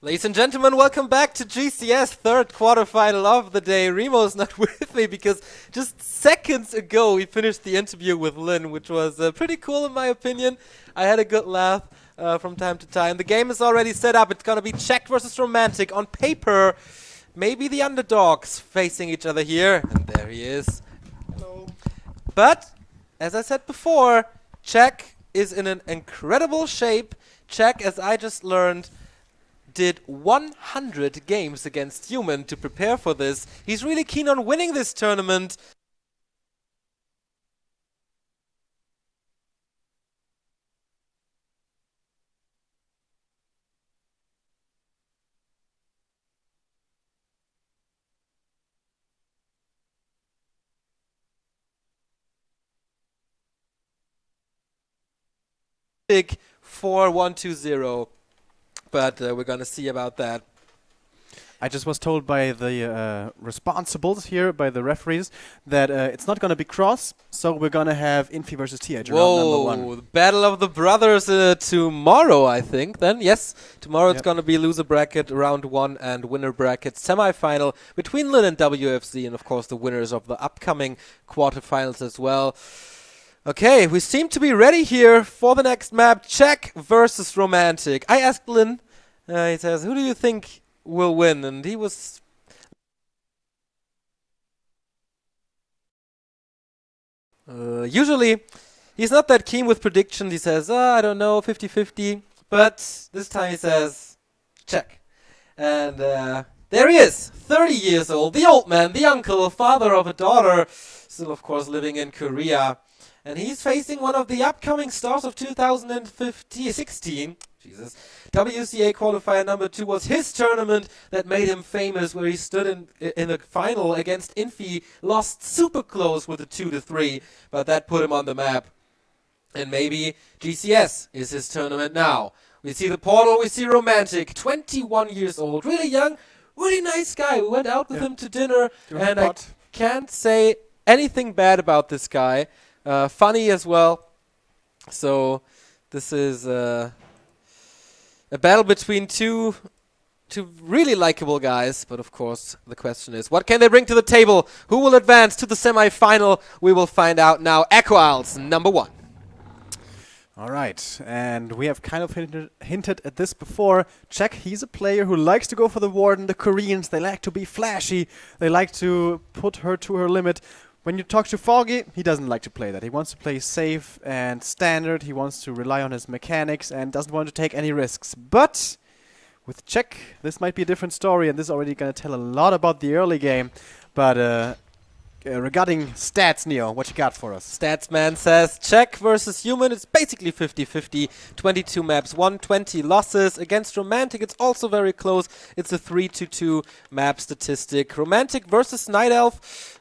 Ladies and gentlemen, welcome back to GCS, third quarterfinal of the day. Remo's not with me because just seconds ago we finished the interview with Lynn, which was pretty cool in my opinion. I had a good laugh from time to time. The game is already set up. It's going to be Czech versus Romantic. On paper, maybe the underdogs facing each other here. And there he is. Hello. But, as I said before, Czech is in an incredible shape. Czech, as I just learned, did 100 games against Human to prepare for this. He's really keen on winning this tournament. Big 4-1-2-0. But we're going to see about that. I just was told by the responsibles here, by the referees, that it's not going to be cross, so we're going to have Infi versus TH round number 1. The Battle of the Brothers tomorrow, I think, then. Yes, tomorrow it's going to be loser bracket round 1 and winner bracket semi-final between Lin and WFC, and of course the winners of the upcoming quarterfinals as well. Okay, we seem to be ready here for the next map, Czech versus Romantic. I asked Lin, he says, who do you think will win? And he was... usually, he's not that keen with predictions. He says, I don't know, 50-50. But this time he says, Czech. And there he is, 30 years old, the old man, the uncle, father of a daughter, still of course living in Korea. And he's facing one of the upcoming stars of 2016. Jesus. WCA qualifier number 2 was his tournament that made him famous, where he stood in the final against Infi, lost super close with a 2-3, but that put him on the map. And maybe GCS is his tournament now. We see the portal, we see Romantic, 21 years old, really young, really nice guy. We went out with him to dinner, and I can't say anything bad about this guy. Funny as well. So this is a battle between two really likable guys. But of course, the question is, what can they bring to the table? Who will advance to the semi-final? We will find out now. Echo Isles, number 1. All right, and we have kind of hinted at this before. Czech, he's a player who likes to go for the Warden. The Koreans, they like to be flashy. They like to put her to her limit. When you talk to Foggy, he doesn't like to play that. He wants to play safe and standard. He wants to rely on his mechanics and doesn't want to take any risks. But with Czech, this might be a different story, and this is already going to tell a lot about the early game. But regarding stats, Neo, what you got for us? Statsman says Czech versus Human. It's basically 50-50. 22 maps, 120 losses. Against Romantic, it's also very close. It's a 3-2 map statistic. Romantic versus Night Elf,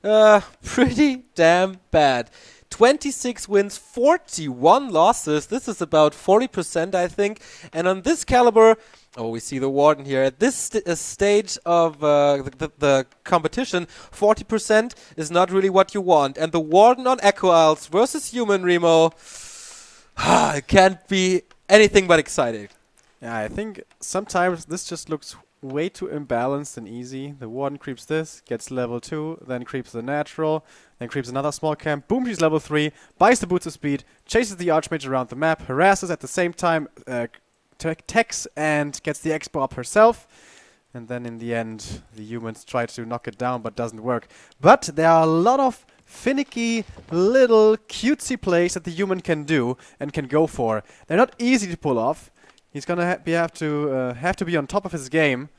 pretty damn bad. 26 wins, 41 losses. This is about 40%, I think. And on this caliber... Oh, we see the Warden here. At this stage of the competition, 40% is not really what you want. And the Warden on Echo Isles versus Human, Remo, it can't be anything but exciting. Yeah, I think sometimes this just looks way too imbalanced and easy. The Warden creeps this, gets level 2, then creeps the natural, then creeps another small camp. Boom, she's level 3, buys the boots of speed, chases the Archmage around the map, harasses at the same time, techs and gets the expo up herself, and then in the end the humans try to knock it down but doesn't work. But there are a lot of finicky little cutesy plays that the human can do and can go for. They're not easy to pull off. He's gonna have to be on top of his game,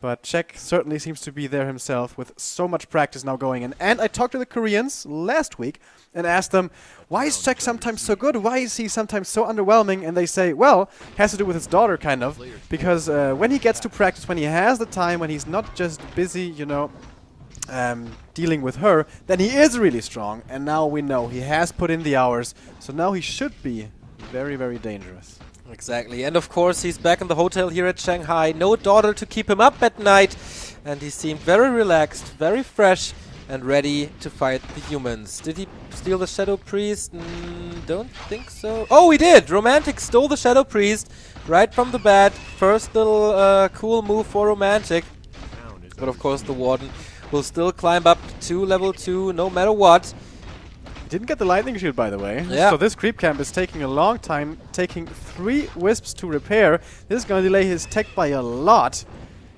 but Czech certainly seems to be there himself with so much practice now going in. And I talked to the Koreans last week and asked them, why is Czech sometimes so good? Why is he sometimes so underwhelming? And they say, well, has to do with his daughter, kind of. Because when he gets to practice, when he has the time, when he's not just busy, you know, dealing with her, then he is really strong. And now we know he has put in the hours. So now he should be very, very dangerous. Exactly. And of course, he's back in the hotel here at Shanghai. No daughter to keep him up at night. And he seemed very relaxed, very fresh, and ready to fight the humans. Did he steal the Shadow Priest? don't think so. Oh, he did! Romantic stole the Shadow Priest right from the bat. First little cool move for Romantic. But of course the Warden will still climb up to level 2 no matter what. Didn't get the lightning shield, by the way. Yeah. So this creep camp is taking a long time, taking 3 wisps to repair. This is going to delay his tech by a lot.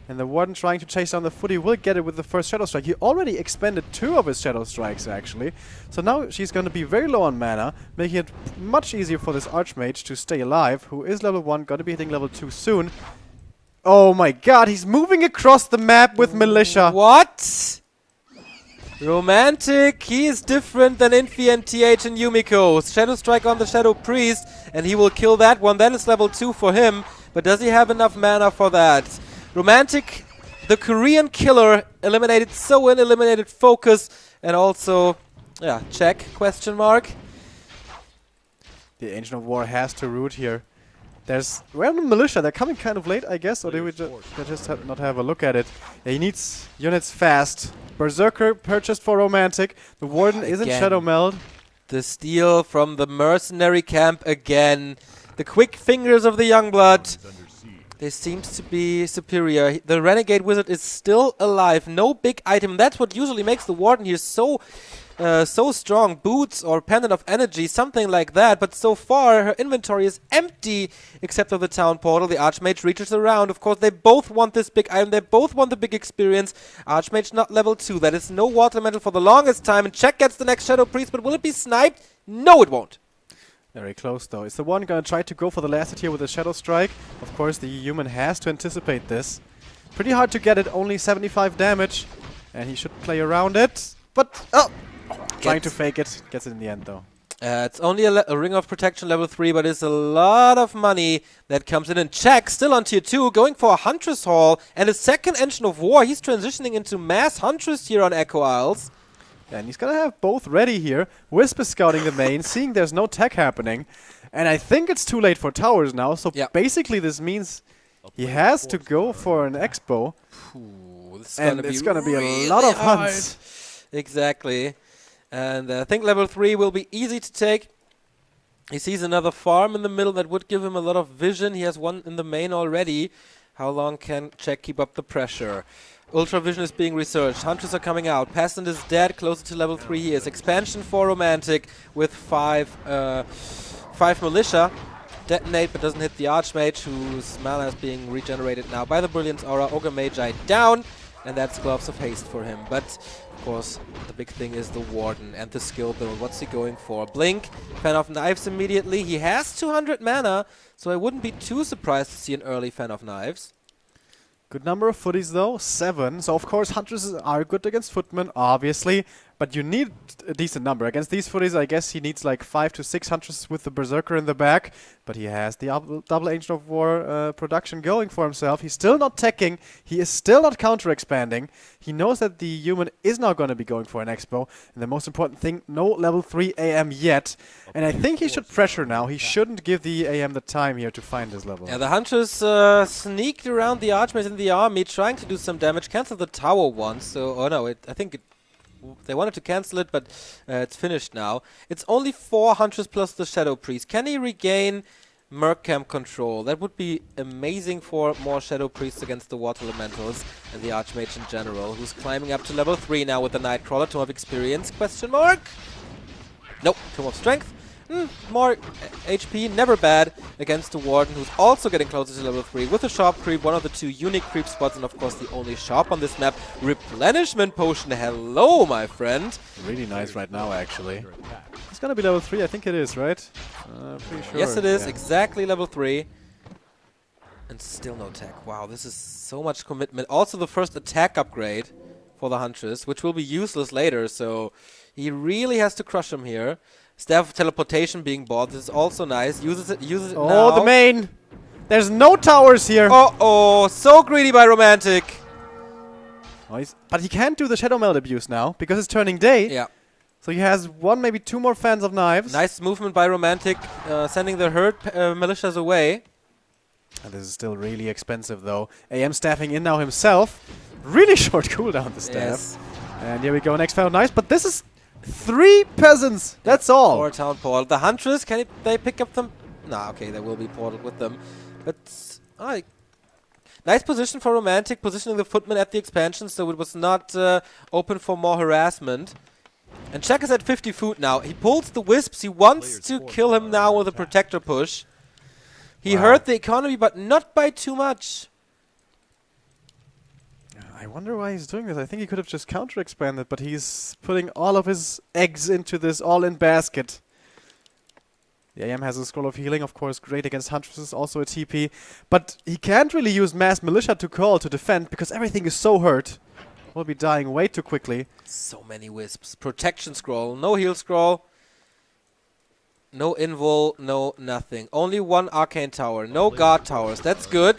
And the Warden trying to chase down the foot. He will get it with the first Shadow Strike. He already expended 2 of his Shadow Strikes, actually. So now she's going to be very low on mana, making it much easier for this Archmage to stay alive, who is level 1, going to be hitting level 2 soon. Oh my god, he's moving across the map with Militia. What? Romantic, he is different than Infi and TH and Yumiko. Shadow Strike on the Shadow Priest, and he will kill that one. That is level 2 for him, but does he have enough mana for that? Romantic, the Korean killer, eliminated Soin, eliminated Focus, and also, yeah, check, question mark. The Ancient of War has to root here. There's random Militia, they're coming kind of late, I guess, or they would just not have a look at it. Yeah, he needs units fast. Berserker purchased for Romantic. The Warden is in Shadow Meld. The steal from the mercenary camp again. The quick fingers of the Youngblood. They seems to be superior. The Renegade Wizard is still alive. No big item. That's what usually makes the Warden here so strong. Boots or Pendant of Energy, something like that. But so far, her inventory is empty, except of the Town Portal. The Archmage reaches around. Of course, they both want this big item. They both want the big experience. Archmage not level 2. That is no Water Elemental for the longest time. And Check gets the next Shadow Priest, but will it be sniped? No, it won't. Very close, though. Is the one going to try to go for the last hit here with a Shadow Strike? Of course, the human has to anticipate this. Pretty hard to get it, only 75 damage. And he should play around it. But, oh! Trying to fake it. Gets it in the end, though. It's only a Ring of Protection level 3, but it's a lot of money that comes in. And Check, still on tier 2, going for a Huntress Hall and a second Engine of War. He's transitioning into Mass Huntress here on Echo Isles. And he's going to have both ready here. Wisp is scouting the main, seeing there's no tech happening. And I think it's too late for towers now. So basically this means he has to go for an Expo. And it's going to be a lot of hunts. Exactly. And I think level 3 will be easy to take. He sees another farm in the middle that would give him a lot of vision. He has one in the main already. How long can Check keep up the pressure? Ultra Vision is being researched. Hunters are coming out. Peasant is dead. Closer to level 3 he is. Expansion for Romantic with 5 Militia. Detonate, but doesn't hit the Archmage, whose mana is being regenerated now by the Brilliance Aura. Ogre Magi down, and that's Gloves of Haste for him. But, of course, the big thing is the Warden and the skill build. What's he going for? Blink, Fan of Knives immediately. He has 200 mana, so I wouldn't be too surprised to see an early Fan of Knives. Good number of footies, though. 7. So, of course, Huntresses are good against Footmen, obviously. But you need a decent number. Against these footies, I guess he needs like 5 to 6 Huntresses with the Berserker in the back. But he has the double Ancient of War production going for himself. He's still not teching. He is still not counter-expanding. He knows that the human is not going to be going for an Expo. And the most important thing, no level 3 AM yet. And I think he should pressure now. He shouldn't give the AM the time here to find his level. Yeah, the Hunters sneaked around the Archmage in the army, trying to do some damage. Cancel the tower once. So, oh no, I think they wanted to cancel it, but it's finished now. It's only 4 Hunters plus the Shadow Priest. Can he regain Merc Camp control? That would be amazing for more Shadow Priests against the Water Elementals and the Archmage in general, who's climbing up to level 3 now with the Nightcrawler. Tomb of Experience, question mark? Nope, Tomb of Strength. More HP, never bad against the Warden, who's also getting closer to level 3 with a Sharp Creep, one of the 2 unique creep spots, and of course the only Sharp on this map. Replenishment Potion, hello my friend. Really nice right now, actually. It's gonna be level 3, I think it is, right? Pretty sure. Yes it is, exactly level 3. And still no tech. Wow, this is so much commitment. Also the first attack upgrade for the Huntress, which will be useless later, so he really has to crush him here. Staff of Teleportation being bought. This is also nice. Uses it now. Oh, the main! There's no towers here! Oh, so greedy by Romantic. Oh, but he can't do the Shadow Meld abuse now, because it's turning day. Yeah. So he has 1, maybe 2 more Fans of Knives. Nice movement by Romantic, sending the herd militias away. And this is still really expensive, though. AM staffing in now himself. Really short cooldown, the staff. Yes. And here we go, next Fan of Knives. But this is 3 peasants. That's all. Or a town portal. The Huntress, they pick up them? Nah, okay, they will be portaled with them. But, nice position for Romantic, positioning the Footman at the expansion, so it was not open for more harassment. And Check is at 50 food now. He pulls the Wisps. He wants to kill him now with a Protector push. He hurt the economy, but not by too much. I wonder why he's doing this. I think he could have just counter-expanded, but he's putting all of his eggs into this all-in basket. The AM has a Scroll of Healing, of course, great against Huntresses, also a TP. But he can't really use Mass Militia to call to defend because everything is so hurt. We'll be dying way too quickly. So many Wisps. Protection Scroll, no Heal Scroll. No Invul, no nothing. Only one Arcane Tower, no Guard Towers. That's good.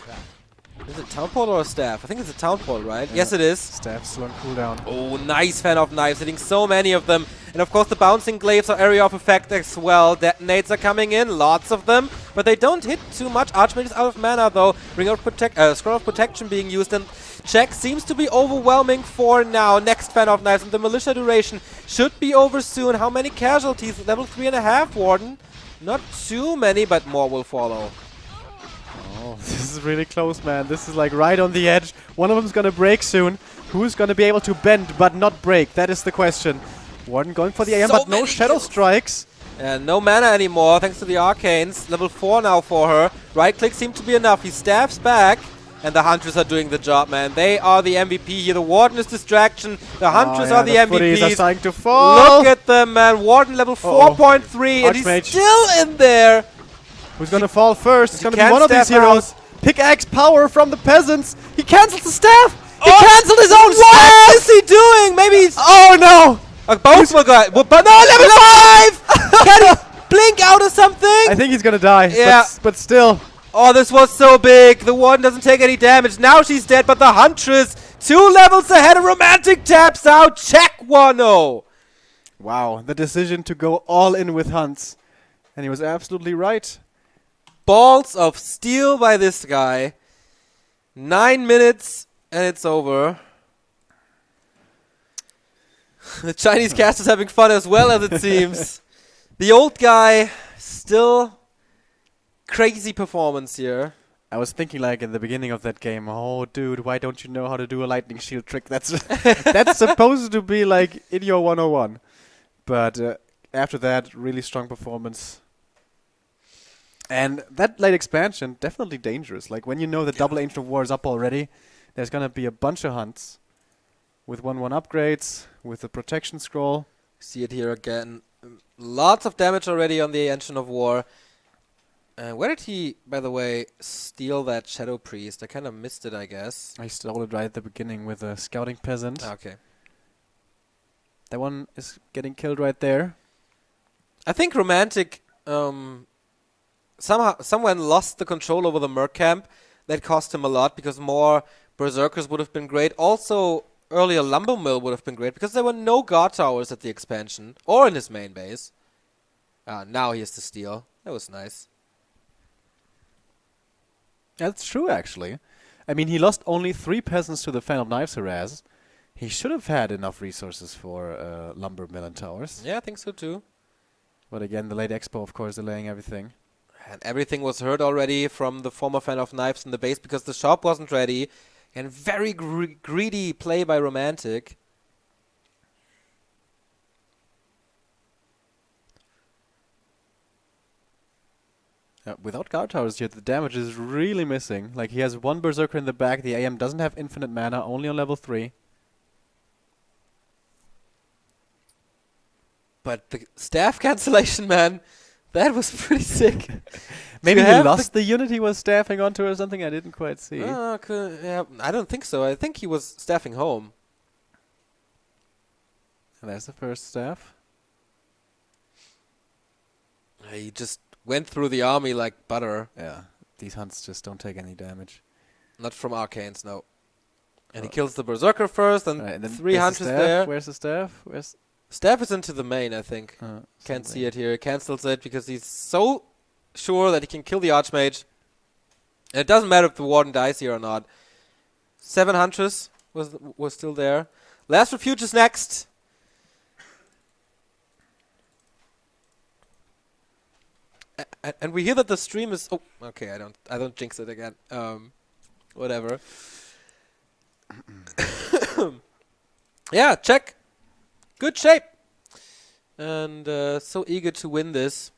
Is it Town Portal or a Staff? I think it's a Town Portal, right? Yeah. Yes, it is. Staff still on cooldown. Oh, nice Fan of Knives, hitting so many of them. And of course the Bouncing Glaives are area of effect as well. Detonates are coming in, lots of them. But they don't hit too much. Archmage is out of mana though. Scroll of Protection being used. And Check seems to be overwhelming for now. Next Fan of Knives. And the Militia duration should be over soon. How many casualties? Level 3.5, Warden. Not too many, but more will follow. Oh, this is really close, man. This is like right on the edge. One of them's gonna break soon. Who's gonna be able to bend but not break? That is the question. Warden going for the AM, but no Shadow Strikes. And no mana anymore, thanks to the Arcanes. Level 4 now for her. Right click seemed to be enough. He staffs back. And the Hunters are doing the job, man. They are the MVP here. The Warden is distraction. The Hunters are the MVPs. Are starting to fall. Look at them, man. Warden level 4.3, and he's still in there. Who's gonna fall first? It's gonna be one of these heroes. Pickaxe power from the peasants. He cancels the staff. He canceled his own staff. What is he doing? Maybe he's... Oh no! Both will go... But no, level 5! Can he blink out or something? I think he's gonna die. Yeah. But still. Oh, this was so big. The Warden doesn't take any damage. Now she's dead, but the Huntress 2 levels ahead of Romantic taps out. Check 1-0. Wow, the decision to go all in with Hunts. And he was absolutely right. Balls of steel by this guy. 9 minutes and it's over. The Chinese caster's having fun as well, as it seems. The old guy still crazy performance here. I was thinking like in the beginning of that game, oh dude, why don't you know how to do a lightning shield trick? That's that's supposed to be like in your 101. But after that, really strong performance. And that late expansion, definitely dangerous. Like when you know the double Ancient of War is up already, there's gonna be a bunch of hunts with 1/1 upgrades, with the protection scroll. See it here again. Lots of damage already on the Ancient of War. Where did he, by the way, steal that Shadow Priest? I kind of missed it, I guess. I stole it right at the beginning with a Scouting Peasant. Okay. That one is getting killed right there. I think Romantic someone lost the control over the Merc camp. That cost him a lot because more Berserkers would have been great. Also, earlier Lumber Mill would have been great because there were no guard towers at the expansion or in his main base. Now he has to steal. That was nice. That's true, actually. I mean, he lost only 3 peasants to the Fan of Knives harass. He should have had enough resources for Lumber Mill and Towers. Yeah, I think so too. But again, the late expo, of course, delaying everything. And everything was heard already from the former Fan of Knives in the base because the shop wasn't ready. And very greedy play by Romantic. Without guard towers here, the damage is really missing. Like, he has 1 Berserker in the back. The AM doesn't have infinite mana, only on level 3. But the staff cancellation, man, that was pretty sick. Maybe he lost the unit he was staffing onto or something. I didn't quite see. Yeah, I don't think so. I think he was staffing home. And there's the first staff. He just went through the army like butter. Yeah, these hunts just don't take any damage. Not from Arcanes, no. And he kills the Berserker first, and, and then 3 hunters there. Where's the staff? Staff is into the main, I think. Can't see it here. He cancels it because he's so sure that he can kill the Archmage. And it doesn't matter if the Warden dies here or not. 7 hunters was still there. Last Refuge is next. And we hear that the stream is... Oh, okay, I don't jinx it again. Whatever. Yeah, Czech. Good shape. And so eager to win this.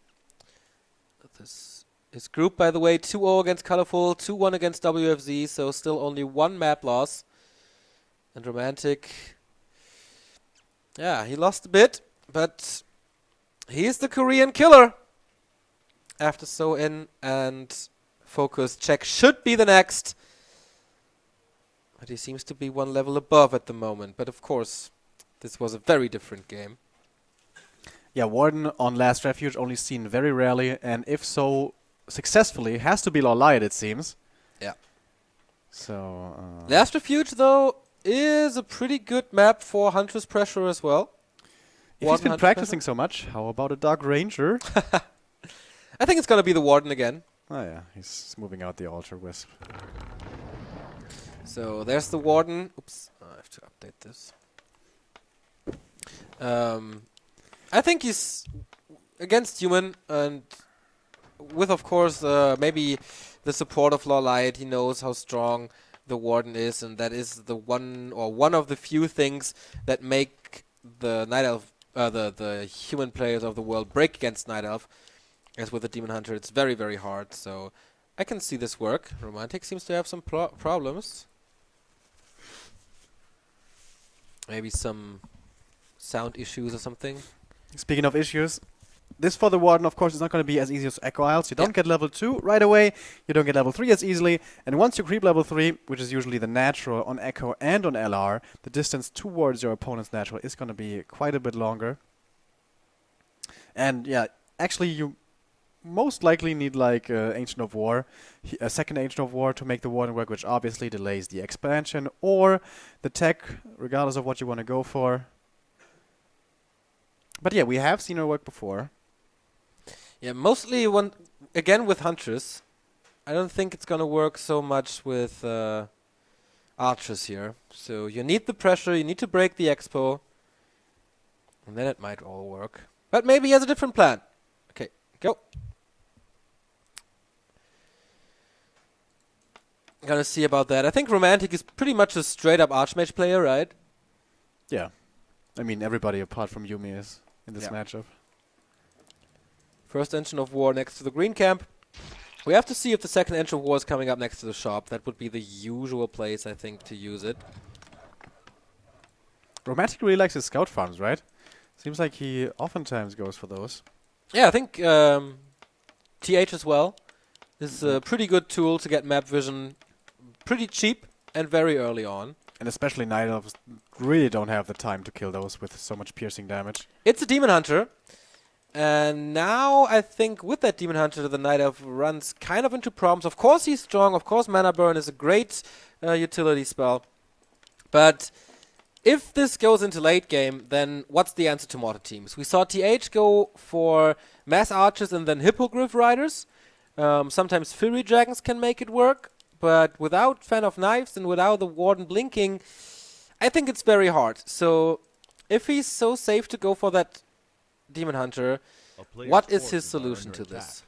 This is group, by the way, 2-0 against Colorful, 2-1 against WFZ, so still only one map loss. And Romantic, yeah, he lost a bit, but he's the Korean killer. After So-In and Focus, Czech should be the next. But he seems to be one level above at the moment. But of course, this was a very different game. Yeah, Warden on Last Refuge only seen very rarely, and if so, successfully, has to be Lawlight, it seems. Yeah. So, Last Refuge, though, is a pretty good map for Huntress Pressure as well. If he's been practicing so much, how about a Dark Ranger? I think it's going to be the Warden again. Oh yeah, he's moving out the Ultra Wisp. So there's the Warden. Oops, I have to update this. I think he's against Human, and with, of course, maybe the support of Lawlight. He knows how strong the Warden is, and that is the one of the few things that make the Night Elf, the human players of the world break against Night Elf. As with the Demon Hunter, it's very, very hard. So I can see this work. Romantic seems to have some problems. Maybe some sound issues or something. Speaking of issues, this for the Warden, of course, is not going to be as easy as Echo Isles. You don't get level 2 right away. You don't get level 3 as easily. And once you creep level 3, which is usually the natural on Echo and on LR, the distance towards your opponent's natural is going to be quite a bit longer. And yeah, actually you most likely need like Ancient of War, a second Ancient of War to make the Warden work, which obviously delays the expansion or the tech, regardless of what you want to go for. But yeah, we have seen her work before. Yeah, mostly again with Huntress. I don't think it's gonna work so much with Archers here. So you need the pressure, you need to break the expo, and then it might all work. But maybe he has a different plan. Okay, go. Gonna see about that. I think Romantic is pretty much a straight-up Archmage player, right? Yeah. I mean, everybody apart from Yumi is in this matchup. First Engine of War next to the green camp. We have to see if the second Engine of War is coming up next to the shop. That would be the usual place, I think, to use it. Romantic really likes his scout farms, right? Seems like he oftentimes goes for those. Yeah, I think TH as well is a pretty good tool to get map vision pretty cheap and very early on. And especially Night Elves really don't have the time to kill those with so much piercing damage. It's a Demon Hunter. And now I think with that Demon Hunter, the Night Elf runs kind of into problems. Of course he's strong. Of course Mana Burn is a great utility spell. But if this goes into late game, then what's the answer to mortar teams? We saw TH go for Mass Archers and then Hippogriff Riders. Sometimes Fury Dragons can make it work. But without Fan of Knives and without the Warden blinking, I think it's very hard. So if he's so safe to go for that Demon Hunter, what is his solution to this?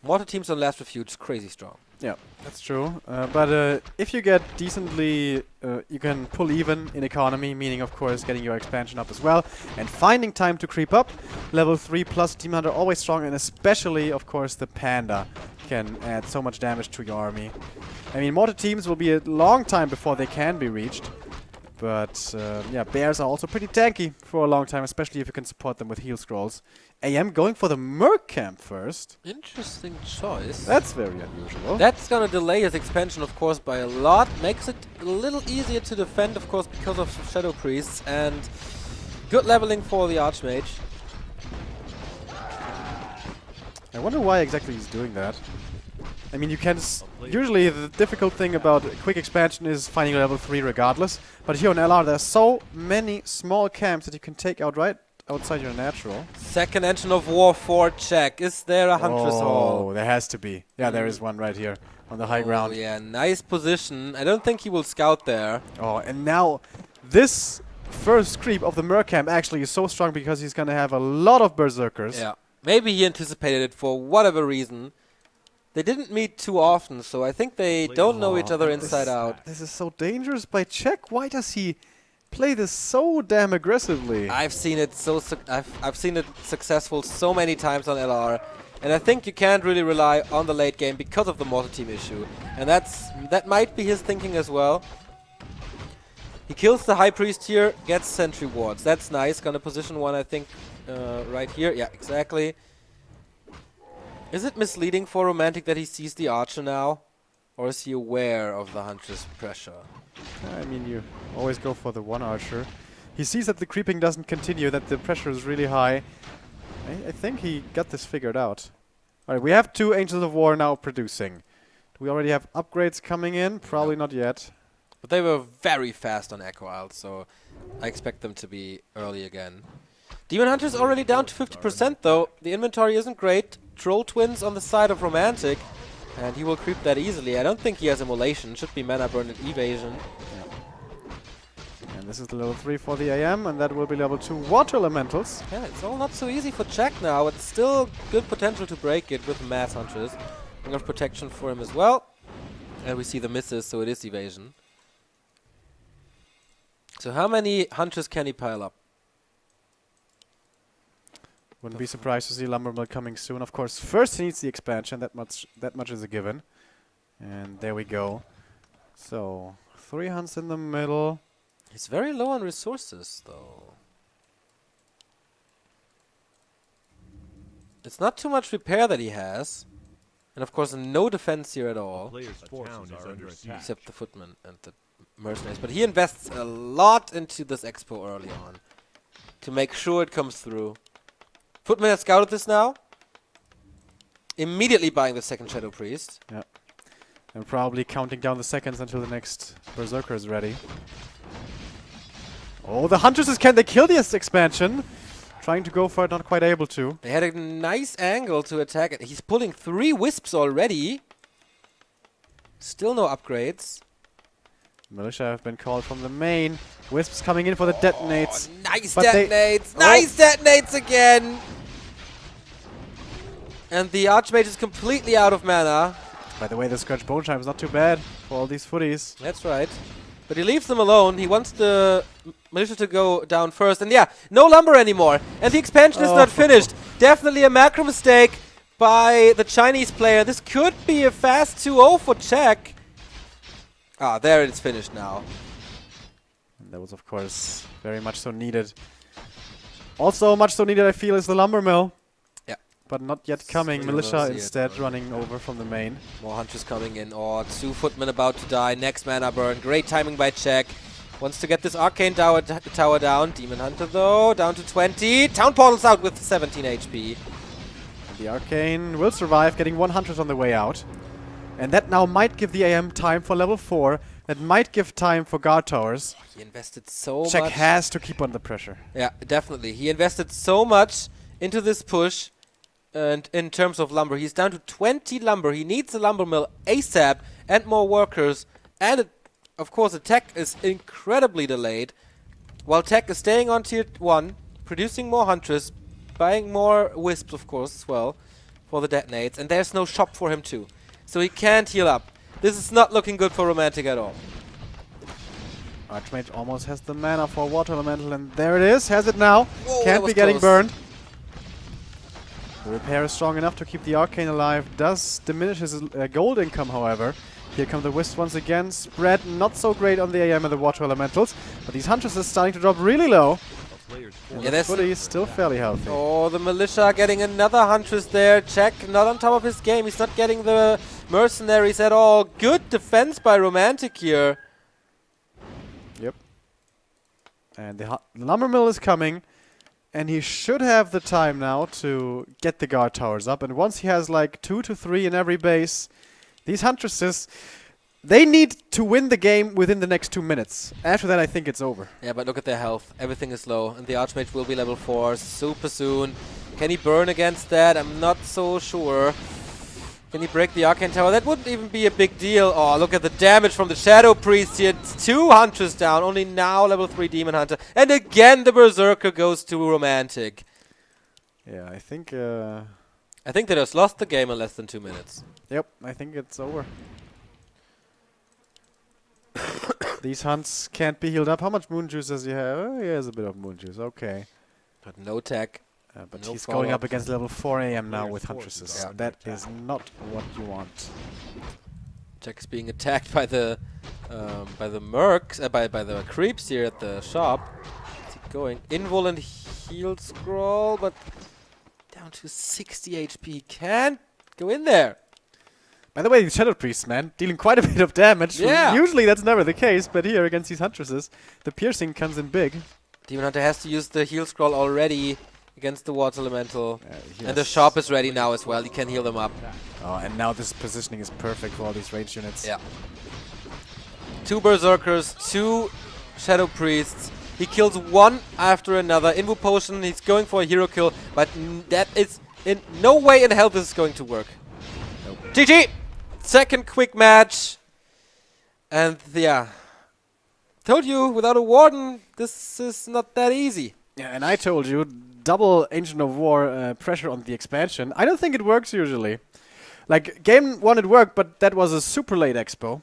Mortar teams on Last Refuge, crazy strong. Yeah, that's true. But if you get decently, you can pull even in economy, meaning, of course, getting your expansion up as well, and finding time to creep up. Level 3 plus Demon Hunter always strong, and especially, of course, the Panda can add so much damage to your army. I mean, mortar teams will be a long time before they can be reached. But, yeah, bears are also pretty tanky for a long time, especially if you can support them with heal scrolls. AM going for the Merc camp first. Interesting choice. That's very unusual. That's gonna delay his expansion, of course, by a lot. Makes it a little easier to defend, of course, because of Shadow Priests. And good leveling for the Archmage. I wonder why exactly he's doing that. I mean, you can usually the difficult thing about quick expansion is finding level 3 regardless. But here on LR, there's so many small camps that you can take out right outside your natural. Second Engine of War for Czech. Is there a Huntress Hall? Oh, there has to be. Yeah, there is one right here on the high ground. Oh, yeah, nice position. I don't think he will scout there. Oh, and now this first creep of the Merc camp actually is so strong because he's going to have a lot of Berserkers. Yeah. Maybe he anticipated it for whatever reason. They didn't meet too often, so I think they don't know each other inside out. This is so dangerous by Czech. Why does he play this so damn aggressively? I've seen it I've seen it successful so many times on LR, and I think you can't really rely on the late game because of the mortar team issue, and that might be his thinking as well. He kills the High Priest here, gets sentry wards. That's nice. Gonna position one, I think, right here. Yeah, exactly. Is it misleading for Romantic that he sees the Archer now? Or is he aware of the Huntress pressure? I mean, you always go for the one Archer. He sees that the creeping doesn't continue, that the pressure is really high. I think he got this figured out. Alright, we have 2 Angels of War now producing. Do we already have upgrades coming in? Probably not yet. But they were very fast on Echo Isle, so I expect them to be early again. Demon Hunter's already down to 50% though. The inventory isn't great. Troll Twins on the side of Romantic, and he will creep that easily. I don't think he has Immolation. Should be Mana Burn and Evasion. And this is the level 3 for the AM, and that will be level 2 Water Elementals. Yeah, it's all not so easy for Czech now. It's still good potential to break it with Mass Hunters. Ring of Protection for him as well. And we see the misses, so it is Evasion. So how many Hunters can he pile up? Wouldn't be surprised to see Lumbermill coming soon. Of course, first he needs the expansion. That much is a given. And there we go. So 3 hunts in the middle. He's very low on resources, though. It's not too much repair that he has. And of course, no defense here at all. Except the Footmen and the Mercenaries. But he invests a lot into this expo early on. To make sure it comes through. Footman has scouted this now. Immediately buying the second Shadow Priest. Yeah. And probably counting down the seconds until the next Berserker is ready. Oh, the Huntresses, can they kill this expansion? Trying to go for it, not quite able to. They had a nice angle to attack it. He's pulling 3 Wisps already. Still no upgrades. Militia have been called from the main. Wisps coming in for the detonates. Nice detonates! Nice detonates again! And the Archmage is completely out of mana. By the way, the Scourge Bone Chime is not too bad for all these footies. That's right. But he leaves them alone. He wants the Militia to go down first. And yeah, no lumber anymore. And the expansion is not finished. Definitely a macro mistake by the Chinese player. This could be a fast 2-0 for Czech. Ah, there it's finished now. And that was, of course, very much so needed. Also, much so needed, I feel, is the lumber mill. Yeah. But not yet coming. Militia instead running over from the main. More Hunters coming in. Oh, 2 Footmen about to die. Next mana burn. Great timing by Czech. Wants to get this Arcane tower down. Demon Hunter, though, down to 20. Town Portal's out with 17 HP. And the Arcane will survive, getting 100 on the way out. And that now might give the AM time for level 4. That might give time for guard towers. He invested so much. Czech has to keep under pressure. Yeah, definitely. He invested so much into this push. And in terms of lumber, he's down to 20 lumber. He needs a lumber mill ASAP and more workers. And of course, the tech is incredibly delayed. While tech is staying on tier 1, producing more Huntress, buying more Wisps, of course, as well, for the detonates. And there's no shop for him too. So he can't heal up. This is not looking good for Romantic at all. Archmage almost has the mana for Water Elemental, and there it is. Has it now. Whoa, can't be getting burned. The repair is strong enough to keep the Arcane alive. Does diminish his gold income, however. Here come the Wisps once again. Spread not so great on the AM and the Water Elementals. But these Huntresses are starting to drop really low. Yeah, the footy is still fairly healthy. Oh, the Militia getting another Huntress there. Czech not on top of his game. He's not getting the Mercenaries at all. Good defense by Romantic here. Yep. And the lumber mill is coming. And he should have the time now to get the guard towers up. And once he has like 2 to 3 in every base, these Huntresses, they need to win the game within the next 2 minutes. After that, I think it's over. Yeah, but look at their health. Everything is low. And the Archmage will be level 4 super soon. Can he burn against that? I'm not so sure. Can he break the Arcane Tower? That wouldn't even be a big deal. Oh, look at the damage from the Shadow Priest here. It's 2 Hunters down. Only now level 3 Demon Hunter. And again, the Berserker goes to Romantic. Yeah, I think... I think they just lost the game in less than 2 minutes. Yep, I think it's over. These hunts can't be healed up. How much moon juice does he have? Oh, he has a bit of moon juice. Okay. But no tech. But No he's going up follow-up. against level 4 AM now Player with forces Huntresses. are That under is attack. not what you want. Jack is being attacked by the mercs, by the creeps here at the shop. Let's keep going. Invul and heal scroll, but down to 60 HP. Can't go in there. By the way, these Shadow Priests, man, dealing quite a bit of damage. Yeah. Usually that's never the case, but here against these Huntresses, the piercing comes in big. Demon Hunter has to use the heal scroll already against the Water Elemental. He And the has- shop is ready now as well. He can heal them up. Oh, and now this positioning is perfect for all these range units. Yeah. 2 Berserkers, 2 Shadow Priests. He kills one after another. Invu Potion, he's going for a hero kill, but that is in no way in hell this is going to work. Nope. GG! Second quick match. And yeah. Told you, without a Warden, this is not that easy. Yeah, and I told you, double Ancient of War pressure on the expansion. I don't think it works usually. Like, game 1 it worked, but that was a super late expo.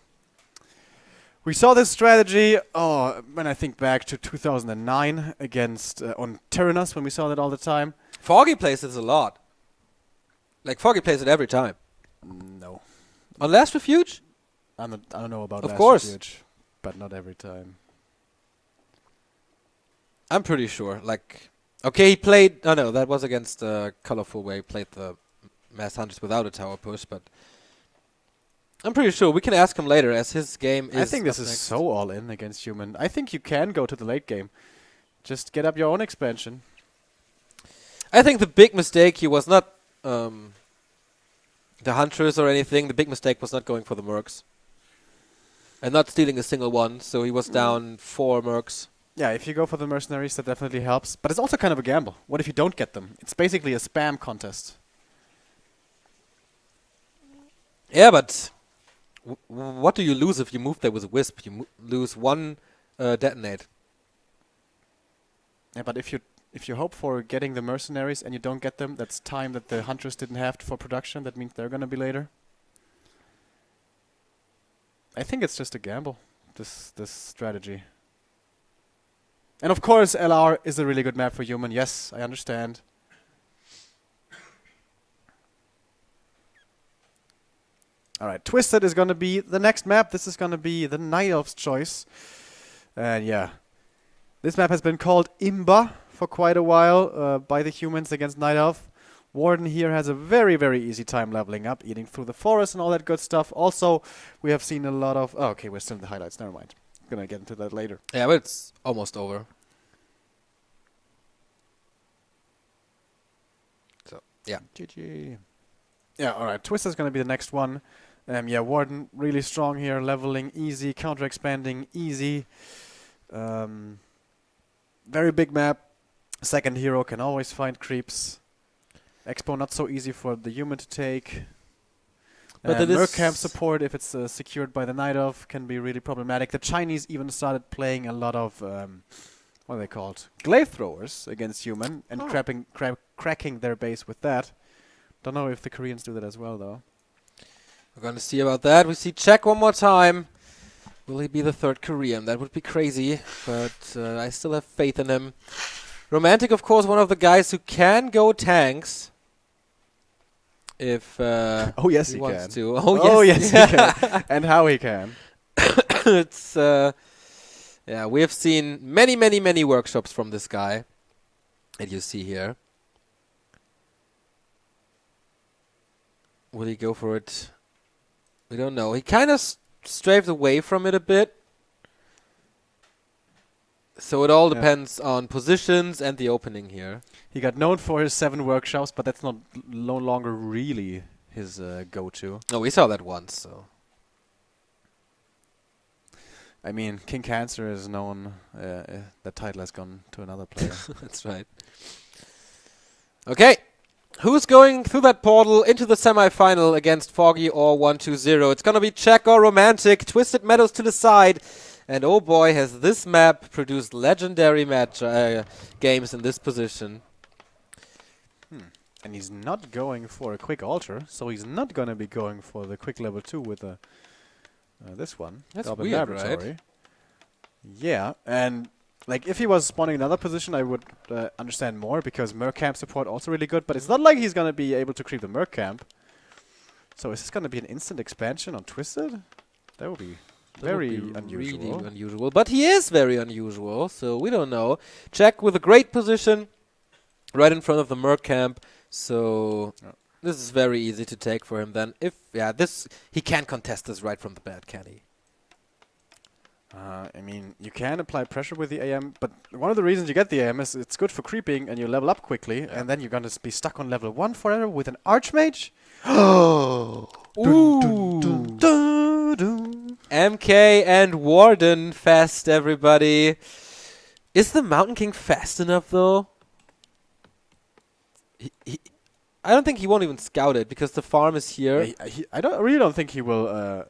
We saw this strategy, when I think back to 2009 against on Tyrannus, when we saw that all the time. Foggy plays this a lot. Like, Foggy plays it every time. No. On Last Refuge? I don't know about Of Last course. Refuge, but not every time. I'm pretty sure. Like, okay, he played. Oh no, that was against Colorful, where he played the Mass Hunters without a tower push. But I'm pretty sure we can ask him later, as his game is. I think this up is next. so all in against human. I think you can go to the late game. Just get up your own expansion. I think the big mistake here was not the Hunters or anything. The big mistake was not going for the Mercs and not stealing a single one. So he was down 4 Mercs. Yeah, if you go for the mercenaries, that definitely helps. But it's also kind of a gamble. What if you don't get them? It's basically a spam contest. Yeah, but what do you lose if you move there with a Wisp? You lose 1 detonate. Yeah, but if you hope for getting the mercenaries and you don't get them, that's time that the hunters didn't have for production. That means they're gonna be later. I think it's just a gamble. This strategy. And of course, LR is a really good map for human. Yes, I understand. Alright, Twisted is going to be the next map. This is going to be the Night Elf's choice. And yeah, this map has been called Imba for quite a while by the humans against Night Elf. Warden here has a very, very easy time leveling up, eating through the forest and all that good stuff. Also, we have seen a lot of... Oh, okay, we're still in the highlights. Never mind. I'm going to get into that later. Yeah, but it's almost over. So, yeah. GG. Yeah, alright. Twister's going to be the next one. Yeah, Warden really strong here. Leveling easy. Counter-expanding easy. Very big map. Second hero can always find creeps. Expo not so easy for the human to take. But it is Merc camp support, if it's secured by the Night Elf, can be really problematic. The Chinese even started playing a lot of, what are they called? Glaive throwers against human and cracking their base with that. Don't know if the Koreans do that as well, though. We're going to see about that. We see Czech one more time. Will he be the 3rd Korean? That would be crazy, but I still have faith in him. Romantic, of course, one of the guys who can go tanks. If Oh, yes, he he wants can. to. Oh, yes, he can. And how he can. It's yeah, we have seen many, many, many workshops from this guy that you see here. Will he go for it? We don't know. He kind of strayed away from it a bit. So it all depends on positions and the opening here. He got known for his 7 workshops, but that's no longer really his go-to. No, we saw that once, so. I mean, King Cancer is known. That title has gone to another player. That's right. Okay. Who's going through that portal into the semi-final against Foggy or 1-2-0? It's going to be Czech or Romantic. Twisted Meadows to the side. And oh boy, has this map produced legendary games in this position. And he's not going for a quick alter, so he's not going to be going for the quick level 2 with this one. That's Double weird, laboratory. right? Yeah, and like if he was spawning another position, I would understand more because Merc Camp support also really good. But it's not like he's going to be able to creep the Merc Camp. So is this going to be an instant expansion on Twisted? That would be very unusual. Really unusual. But he is very unusual, so we don't know. Check with a great position right in front of the Merc Camp. So this is very easy to take for him then. He can contest this right from the bat, can he? I mean, you can apply pressure with the AM, but one of the reasons you get the AM is it's good for creeping and you level up quickly, and then you're going to be stuck on level 1 forever with an Archmage. Ooh. MK and Warden fast, everybody. Is the Mountain King fast enough, though? I don't think he won't even scout it because the farm is here. I really don't think he will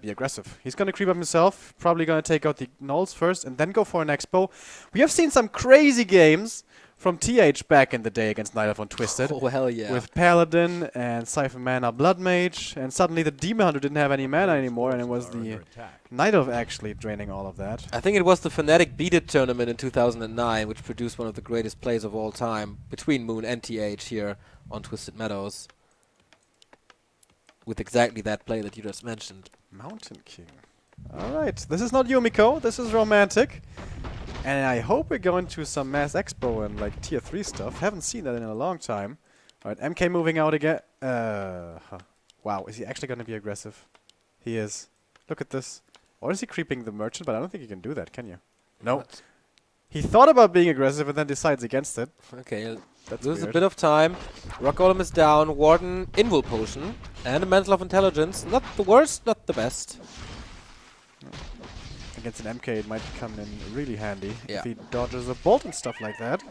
be aggressive. He's going to creep up himself, probably going to take out the Gnolls first and then go for an Expo. We have seen some crazy games from TH back in the day against Night Elf on Twisted. Oh, hell yeah. With Paladin and Siphon Mana Blood Mage, and suddenly the Demon Hunter didn't have any mana anymore, and it was the Night Elf actually draining all of that. I think it was the Fnatic Beat It tournament in 2009, which produced one of the greatest plays of all time between Moon and TH here on Twisted Meadows. With exactly that play that you just mentioned. Mountain King. Alright, this is not Yumiko, this is Romantic. And I hope we're going to some Mass Expo and like tier 3 stuff. Haven't seen that in a long time. Alright, MK moving out again. Wow, is he actually going to be aggressive? He is. Look at this. Or is he creeping the merchant? But I don't think you can do that, can you? No. What? He thought about being aggressive and then decides against it. Okay, That's lose a weird. bit of time. Rock Golem is down. Warden, Invul Potion. And a Mantle of Intelligence. Not the worst, not the best. Against an MK, it might come in really handy Yeah. if he dodges a bolt and stuff like that.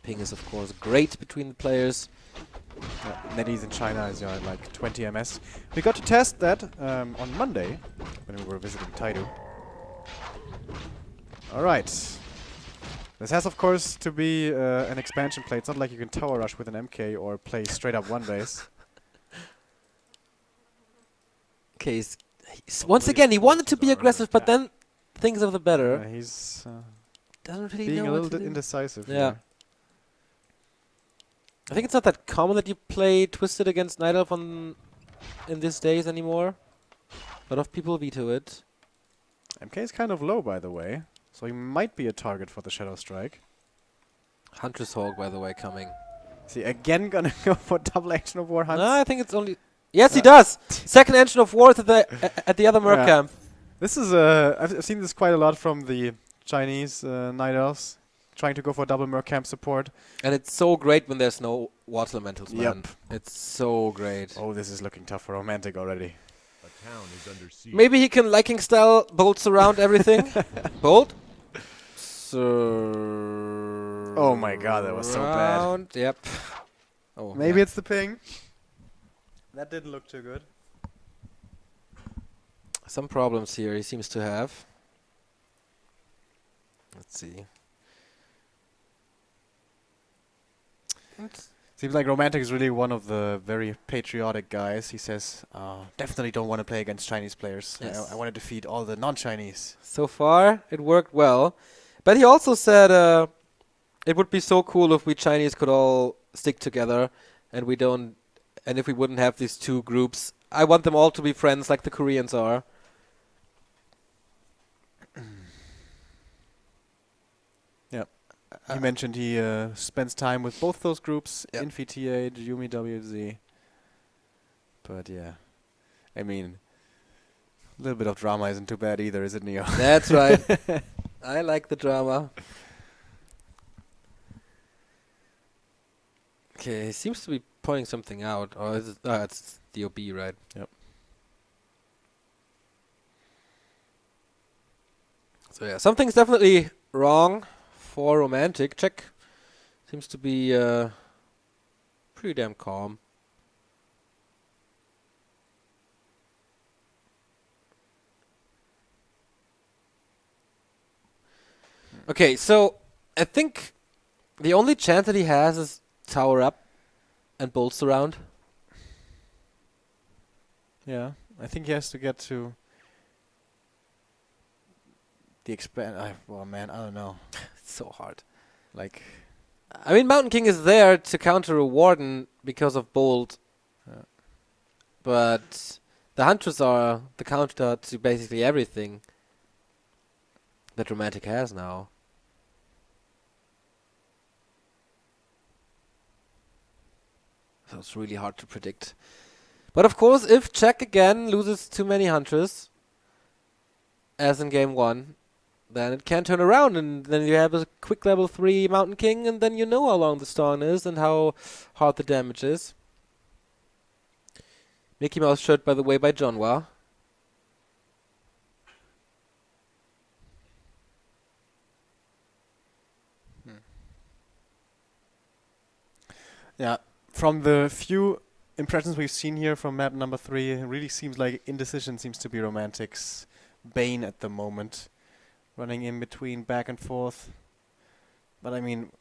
Ping is, of course, great between the players. NetEase in China is like 20 MS. We got to test that on Monday when we were visiting Taidu. Alright. This has, of course, to be an expansion play. It's not like you can tower rush with an MK or play straight up one base. Okay, once again, he wanted to be aggressive, but then thinks of the better. He's Doesn't really being know a what little to bit do. indecisive Yeah. here. I think it's not that common that you play Twisted against Night Elf in these days anymore. A lot of people veto it. MK is kind of low, by the way, so he might be a target for the Shadow Strike. Huntress Hawk, by the way, coming. Is he again gonna go for double action of War Hunts? No, I think it's only... Yes, he does! Second Engine of War at the other Merc Yeah. camp. This is I've seen this quite a lot from the Chinese Night Elves, trying to go for double Merc camp support. And it's so great when there's no Water Elementals, man. Yep. It's so great. Oh, this is looking tough for Romantic already. A town is under siege. Maybe he can Liking style bolts around everything. Bolt. So Oh my god, that was so bad. round, Yep. Oh, Maybe yeah. it's the ping. That didn't look too good. Some problems here he seems to have. Let's see. Seems like Romantic is really one of the very patriotic guys. He says, definitely don't want to play against Chinese players. Yes. I want to defeat all the non-Chinese. So far, it worked well. But he also said it would be so cool if we Chinese could all stick together and we don't, and if we wouldn't have these two groups. I want them all to be friends like the Koreans are. He mentioned he spends time with both those groups, Yep. Infi TH, Yumi WZ. But yeah, I mean, a little bit of drama isn't too bad either, is it, Neo? That's right. I like the drama. Okay, he seems to be pointing something out. Or is it, it's DOB, right? Yep. So yeah, something's definitely wrong for Romantic. Check seems to be pretty damn calm. Okay, so I think the only chance that he has is tower up and bolts around. Yeah, I think he has to get to the expand. Well, man, I don't know. It's so hard. Like, I mean, Mountain King is there to counter a Warden because of Bolt. But the Huntress are the counter to basically everything that Romantic has now. So it's really hard to predict. But of course, if Czech again loses too many Huntress, as in game 1, then it can turn around, and then you have a quick level 3 Mountain King, and then you know how long the stun is and how hard the damage is. Mickey Mouse shirt, by the way, by Jonwa. yeah, from the few impressions we've seen here from map number 3, it really seems like indecision seems to be Romantic's bane at the moment. Running in between, back and forth. But I mean,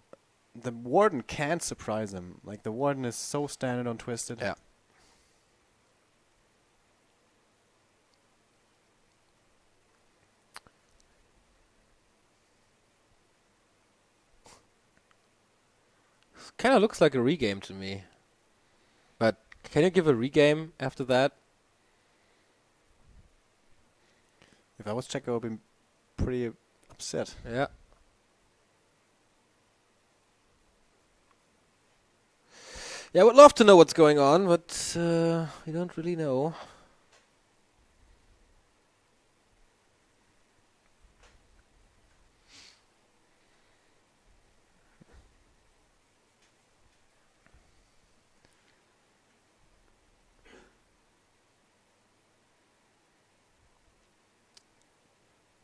the Warden can't surprise him. Like, the Warden is so standard on Twisted. Yeah. Kind of looks like a regame to me. But can you give a regame after that? If I was Czech, I would be pretty upset. Yeah. Yeah, I would love to know what's going on, but we don't really know.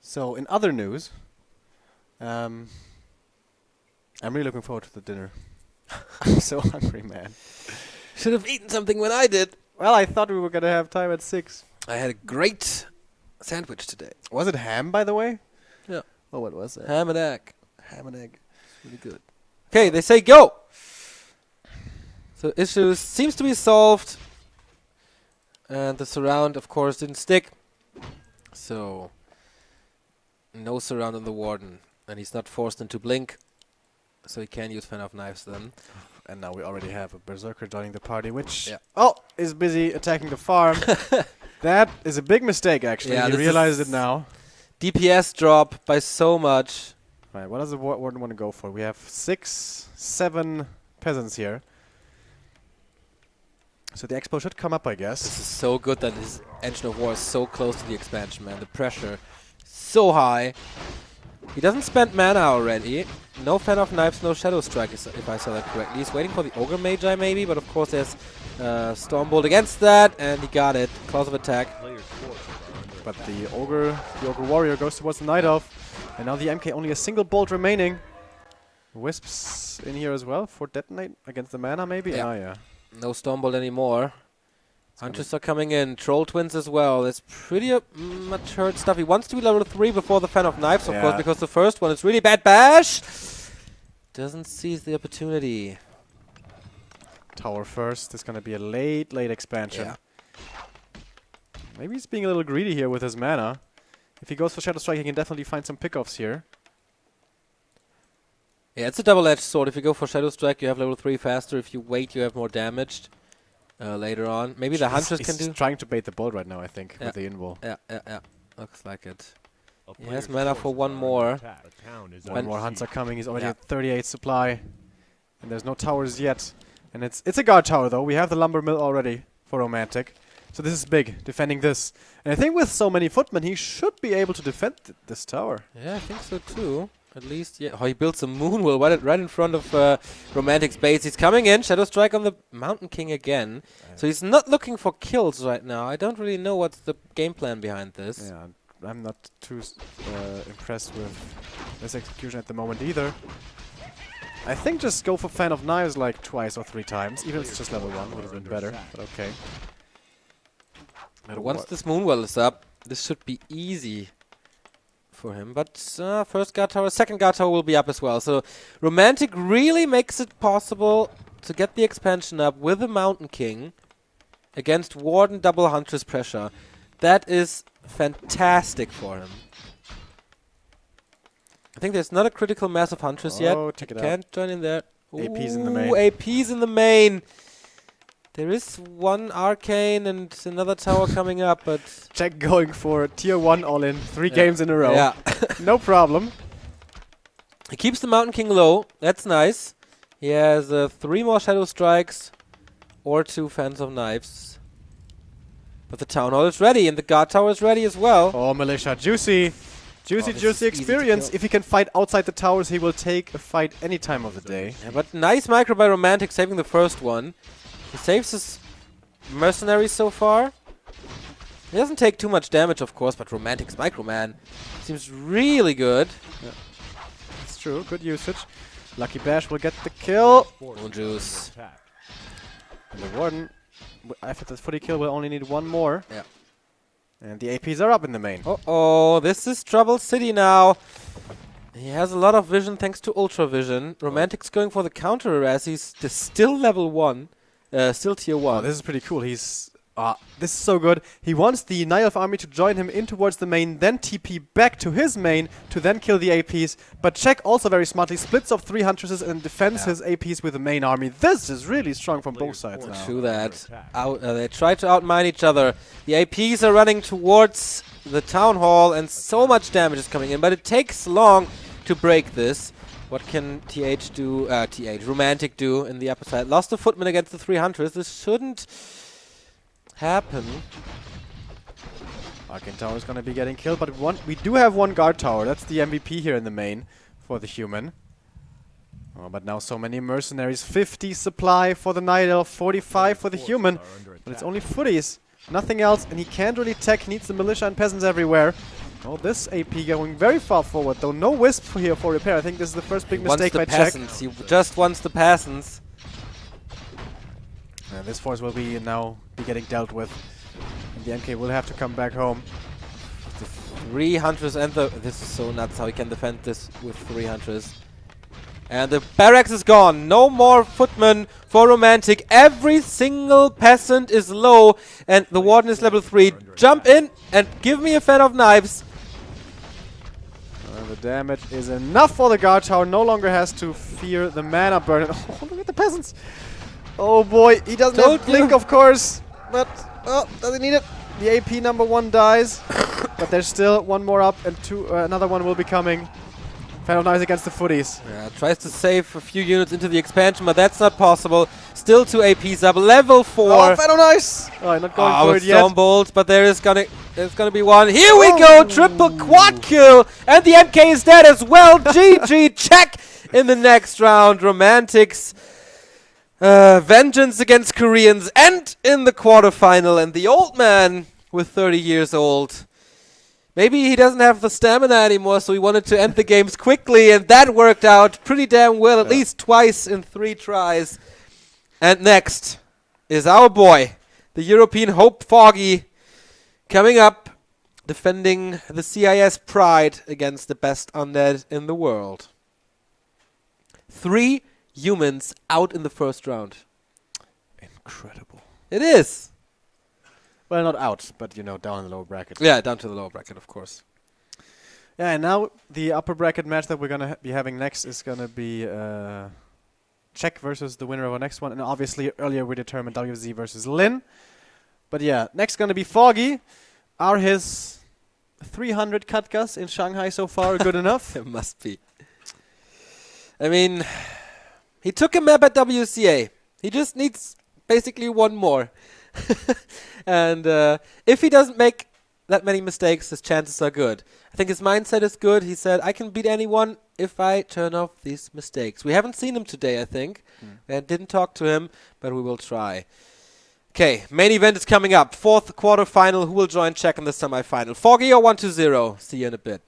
So, in other news, I'm really looking forward to the dinner. I'm so hungry, man. Should have eaten something when I did. Well, I thought we were going to have time at 6. I had a great sandwich today. Was it ham, by the way? Yeah. Oh, what was it? Ham and egg. Ham and egg. It's really good. Okay, they say go! So issues seems to be solved. And the surround, of course, didn't stick. So no surround on the Warden. And he's not forced into Blink. So he can use Fan of Knives then. And now we already have a Berserker joining the party, which Yeah. is busy attacking the farm. That is a big mistake, actually. Yeah, He this realized is it now. DPS drop by so much. Right, what does the Warden want to go for? We have 6, 7 peasants here. So the expo should come up, I guess. This is so good that his Engine of War is so close to the expansion, man. The pressure so high. He doesn't spend mana already. No Fan of Knives, no Shadow Strike, if I saw that correctly. He's waiting for the Ogre Magi maybe, but of course there's Stormbolt against that, and he got it. Clause of attack. But the Ogre Warrior goes towards the Night Elf. And now the MK only a single bolt remaining. Wisps in here as well for detonate against the mana maybe? Yeah. Ah, yeah. No Stormbolt anymore. Hunters are coming in. Troll Twins as well. It's pretty mature stuff. He wants to be level 3 before the Fan of Knives, of course, because the first one is really bad bash. Doesn't seize the opportunity. Tower first. It's going to be a late expansion. Yeah. Maybe he's being a little greedy here with his mana. If he goes for Shadow Strike, he can definitely find some pickoffs here. Yeah, it's a double-edged sword. If you go for Shadow Strike, you have level 3 faster. If you wait, you have more damage later on. Maybe the Huntress can do... He's trying to bait the bolt right now, I think, with the invul. Yeah. Looks like it. He has mana for one more. One more Hunts are coming. He's already at 38 supply. And there's no towers yet. And it's a guard tower, though. We have the lumber mill already for Romantic. So this is big, defending this. And I think with so many footmen, he should be able to defend this tower. Yeah, I think so too. At least, yeah. Oh, he builds a Moonwell right in front of Romantic's base. He's coming in. Shadow Strike on the Mountain King again. So he's not looking for kills right now. I don't really know what's the game plan behind this. Yeah, I'm not too impressed with this execution at the moment either. I think just go for Fan of Knives like twice or 3 times. Even if it's just level 1, would have been better. But okay. But once this Moonwell is up, this should be easy for him. But first guard tower, second guard tower will be up as well. So Romantic really makes it possible to get the expansion up with the Mountain King against Warden double Huntress pressure. That is fantastic for him. I think there's not a critical mass of Huntress yet. Check it Can't join in there. AP's in the main. AP's in the main. There is one Arcane and another tower coming up, but... Check going for tier 1 all-in. 3 games in a row. Yeah. No problem. He keeps the Mountain King low. That's nice. He has 3 more Shadow Strikes or 2 Fans of Knives. But the Town Hall is ready, and the Guard Tower is ready as well. Oh, Militia. Juicy. Juicy experience. If he can fight outside the towers, he will take a fight any time of the day. Yeah, but nice micro by Romantic, saving the first one. He saves his mercenaries so far. He doesn't take too much damage, of course, but Romantic's Microman seems really good. Yeah. It's true. Good usage. Lucky Bash will get the kill. Moon Juice. And the Warden, after the footy kill, will only need 1 more. Yeah. And the APs are up in the main. Uh-oh, this is Trouble City now. He has a lot of vision thanks to Ultra Vision. Romantic's going for the counter as he's still level 1. Still tier 1. Oh, this is pretty cool. This is so good. He wants the Night Elf army to join him in towards the main, then TP back to his main to then kill the APs. But Czech also very smartly splits off 3 Huntresses and defends his APs with the main army. This is really strong from both sides now. True that. They try to outmine each other. The APs are running towards the Town Hall and so much damage is coming in, but it takes long to break this. What can Romantic do in the upper side? Lost a footman against the 3 Hunters. This shouldn't happen. Arcane Tower is going to be getting killed, but we do have 1 guard tower. That's the MVP here in the main for the human. Oh, but now so many mercenaries. 50 supply for the Night Elf, 45 for the human. But it's only footies, nothing else, and he can't really tech. He needs the militia and peasants everywhere. Oh, this AP going very far forward, though. No Wisp here for repair. I think this is the first big mistake by Czech. He just wants the peasants. And this force will now be getting dealt with. And the MK will have to come back home. The 3 Hunters and the... This is so nuts how he can defend this with 3 Hunters. And the barracks is gone. No more footmen for Romantic. Every single peasant is low. And the Warden is level 3. Jump in and give me a Fan of Knives. The damage is enough for the guard tower. No longer has to fear the mana burn. Oh, look at the peasants. Oh boy, he doesn't have Blink, of course. But, doesn't need it. The AP number 1 dies. But there's still 1 more up and another one will be coming. Fan of Knives against the footies. Yeah, tries to save a few units into the expansion, but that's not possible. Still 2 APs up, level 4. Oh, Fan of Knives! Oh, not going for it yet. Stone Bolt, but there's gonna be one. Here we go, triple quad kill, and the MK is dead as well. GG, Czech in the next round. Romantics, vengeance against Koreans, and in the quarterfinal. And the old man with 30 years old. Maybe he doesn't have the stamina anymore, so he wanted to end the games quickly, and that worked out pretty damn well, at least twice in 3 tries. And next is our boy, the European Hope Foggy, coming up, defending the CIS pride against the best undead in the world. 3 humans out in the first round. Incredible. It is. Well, not out, but, down in the lower bracket. Yeah, down to the lower bracket, of course. Yeah, and now the upper bracket match that we're going to be having next is going to be Czech versus the winner of our next one. And obviously, earlier we determined WZ versus Lin. But yeah, next going to be Foggy. Are his 300 Katkas in Shanghai so far good enough? It must be. I mean, he took a map at WCA. He just needs basically 1 more. And if he doesn't make that many mistakes, his chances are good. I think his mindset is good. He said, I can beat anyone if I turn off these mistakes. We haven't seen him today, I think. We didn't talk to him, but we will try. Okay, main event is coming up. 4th quarterfinal. Who will join Czech in the semifinal? Foggy or 1-0? See you in a bit.